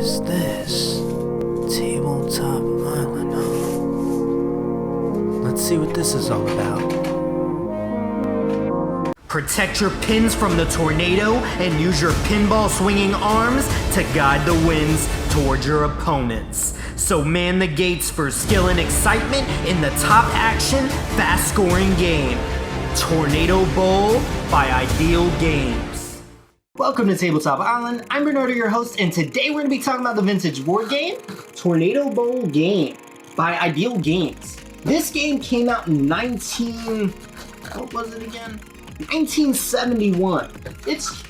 is this? Tabletop Island, huh? Let's see what this is all about. Protect your pins from the tornado and use your pinball swinging arms to guide the winds towards your opponents. So man the gates for skill and excitement in the top action, fast scoring game. Tornado Bowl by Ideal Games. Welcome to Tabletop Island. I'm Bernardo, your host, and today we're going to be talking about the vintage board game, Tornado Bowl game by Ideal Games. This game came out in 1971. It's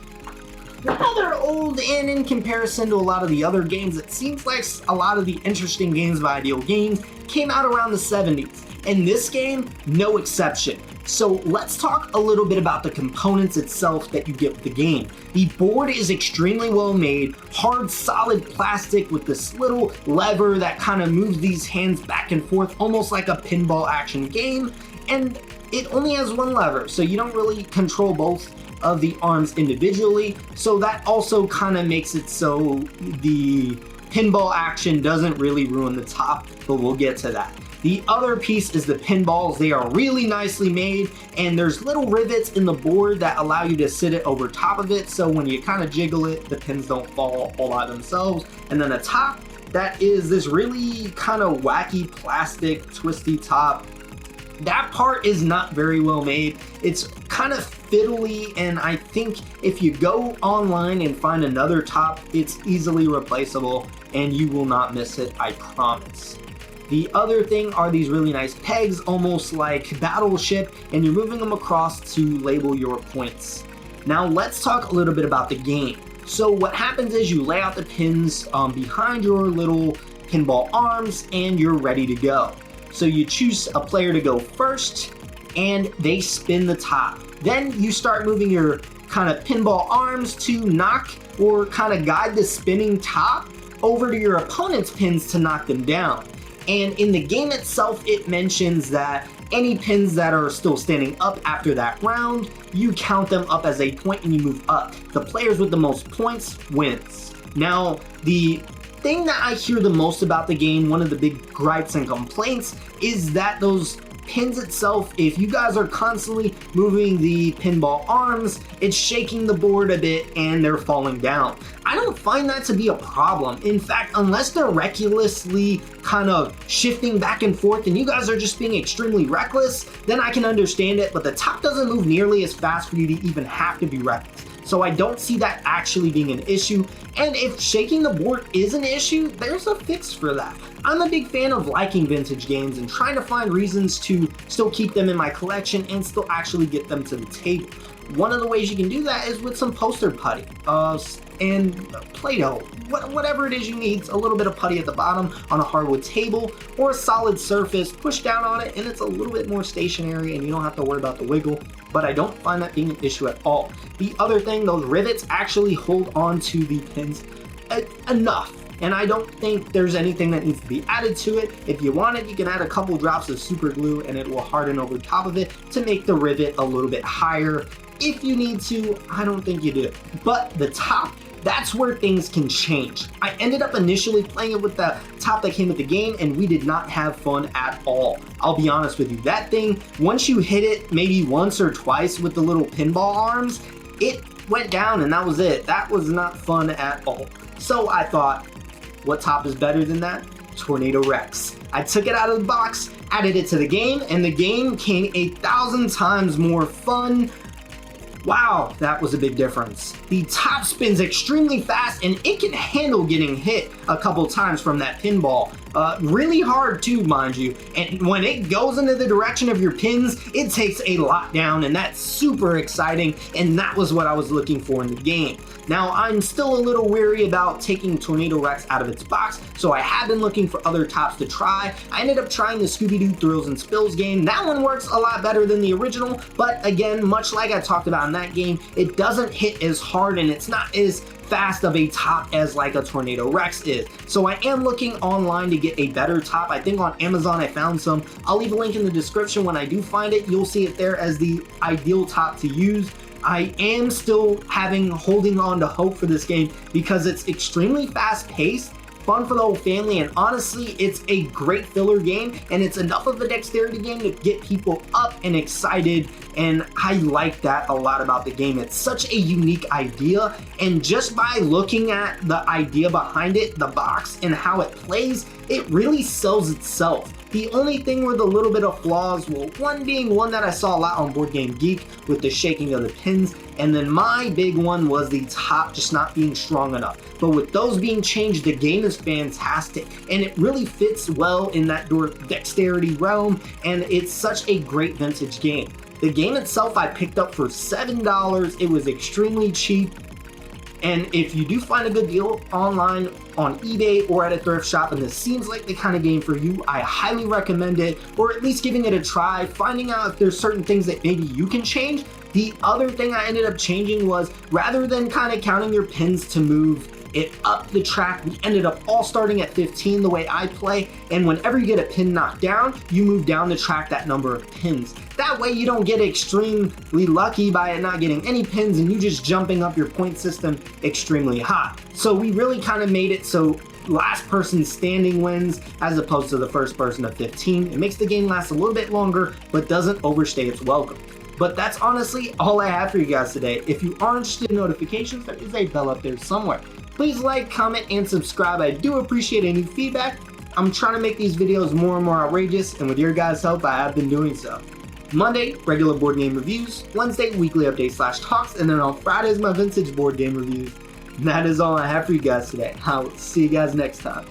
rather old, and in comparison to a lot of the other games, it seems like a lot of the interesting games by Ideal Games came out around the 70s. And this game, no exception. So let's talk a little bit about the components itself that you get with the game. The board is extremely well made, hard, solid plastic with this little lever that kind of moves these hands back and forth, almost like a pinball action game. And it only has one lever, so you don't really control both of the arms individually. So that also kind of makes it so the pinball action doesn't really ruin the top, but we'll get to that. The other piece is the pinballs. They are really nicely made, and there's little rivets in the board that allow you to sit it over top of it, so when you kind of jiggle it, the pins don't fall all by themselves. And then the top, that is this really kind of wacky plastic twisty top. That part is not very well made. It's kind of fiddly, and I think if you go online and find another top, it's easily replaceable, and you will not miss it, I promise. The other thing are these really nice pegs, almost like Battleship, and you're moving them across to label your points. Now let's talk a little bit about the game. So what happens is you lay out the pins behind your little pinball arms, and you're ready to go. So you choose a player to go first, and they spin the top. Then you start moving your kind of pinball arms to knock or kind of guide the spinning top over to your opponent's pins to knock them down. And in the game itself, it mentions that any pins that are still standing up after that round, you count them up as a point and you move up. The players with the most points wins. Now, the thing that I hear the most about the game, one of the big gripes and complaints, is that those pins itself, if you guys are constantly moving the pinball arms, it's shaking the board a bit and they're falling down. I don't find that to be a problem. In fact, unless they're recklessly kind of shifting back and forth and you guys are just being extremely reckless, then I can understand it, but the top doesn't move nearly as fast for you to even have to be reckless. So I don't see that actually being an issue. And if shaking the board is an issue, there's a fix for that. I'm a big fan of liking vintage games and trying to find reasons to still keep them in my collection and still actually get them to the table. One of the ways you can do that is with some poster putty and Play-Doh. Whatever it is you need, a little bit of putty at the bottom on a hardwood table or a solid surface, push down on it and it's a little bit more stationary and you don't have to worry about the wiggle, but I don't find that being an issue at all. The other thing, those rivets actually hold on to the pins enough. And I don't think there's anything that needs to be added to it. If you want it, you can add a couple drops of super glue and it will harden over top of it to make the rivet a little bit higher. If you need to, I don't think you do. But the top, that's where things can change. I ended up initially playing it with the top that came with the game and we did not have fun at all. I'll be honest with you, that thing, once you hit it maybe once or twice with the little pinball arms, it went down and that was it. That was not fun at all. So I thought, what top is better than that? Tornado Rex. I took it out of the box, added it to the game, and the game came 1,000 times more fun. Wow, that was a big difference. The top spins extremely fast and it can handle getting hit a couple times from that pinball. Really hard too, mind you. And when it goes into the direction of your pins, it takes a lot down and that's super exciting, and that was what I was looking for in the game. Now, I'm still a little weary about taking Tornado Rex out of its box, so I have been looking for other tops to try. I ended up trying the Scooby-Doo Thrills and Spills game. That one works a lot better than the original, but again, much like I talked about in that game, it doesn't hit as hard and it's not as fast of a top as like a Tornado Rex is. So I am looking online to get a better top. I think on Amazon I found some. I'll leave a link in the description. When I do find it, you'll see it there as the ideal top to use. I am still holding on to hope for this game because it's extremely fast paced, fun for the whole family, and honestly, it's a great filler game, and it's enough of a dexterity game to get people up and excited, and I like that a lot about the game. It's such a unique idea, and just by looking at the idea behind it, the box, and how it plays, it really sells itself. The only thing with a little bit of flaws, well, one being one that I saw a lot on Board Game Geek with the shaking of the pins, and then my big one was the top just not being strong enough. But with those being changed, the game is fantastic, and it really fits well in that dexterity realm, and it's such a great vintage game. The game itself I picked up for $7. It was extremely cheap. And if you do find a good deal online on eBay or at a thrift shop and this seems like the kind of game for you, I highly recommend it, or at least giving it a try, finding out if there's certain things that maybe you can change. The other thing I ended up changing was, rather than kind of counting your pins to move it up the track, we ended up all starting at 15 the way I play, and whenever you get a pin knocked down, you move down the track that number of pins. That way you don't get extremely lucky by it not getting any pins and you just jumping up your point system extremely high. So we really kind of made it so last person standing wins as opposed to the first person of 15. It makes the game last a little bit longer but doesn't overstay its welcome. But that's honestly all I have for you guys today. If you are interested in notifications, there is a bell up there somewhere. Please like, comment, and subscribe. I do appreciate any feedback. I'm trying to make these videos more and more outrageous, and with your guys' help, I have been doing so. Monday, regular board game reviews. Wednesday, weekly updates/talks, and then on Fridays, my vintage board game reviews. And that is all I have for you guys today. I'll see you guys next time.